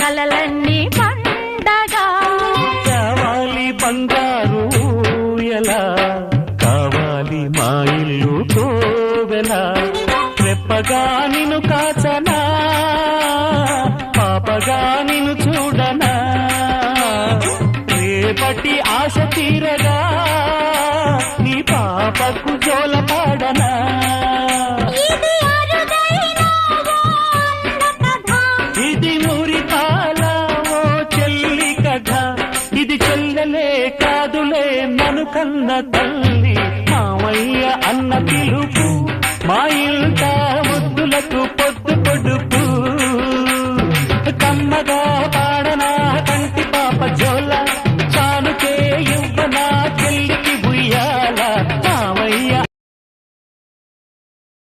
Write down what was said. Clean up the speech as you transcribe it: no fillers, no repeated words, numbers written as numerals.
కలలన్నీ పండగా కావాలి బంగారు ఎలా కావాలి మా ఇల్లు కోవెలా రెప్పగా నిన్ను కాచనా పాపగా నిన్ను చూడనా రేపటి ఆశ తీరగా నీ పాపకు జోల పాడనా ఇది మురిపాల ఓ చెల్లి కథ ఇది చెల్లెలే కాదులే నన్ను కన్న